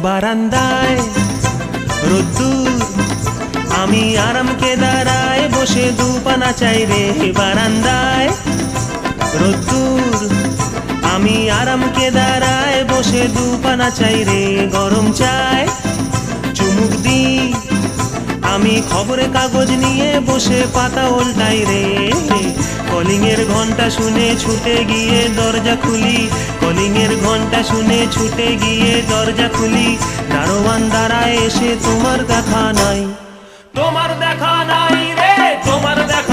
বারান্দায় রোদ্দুর, আমি আরাম কেদারায় বসে দুপানা চাই রে। বারান্দায় রোদ্দুর, আমি আরাম কেদারায় বসে দুপানা চাই রে। গরম চায় চুমুক দি, আমি খবরের কাগজ নিয়ে বসে পাতা উল্টাই রে। কলিং এর ঘন্টা শুনে ছুটে গিয়ে দরজা খুলি, কলিং এর ঘন্টা শুনে ছুটে গিয়ে দরজা খুলি। দারোয়ান দাঁড়ায় এসে তোমার দেখা নাই, তোমার দেখা নাই রে, তোমার দেখা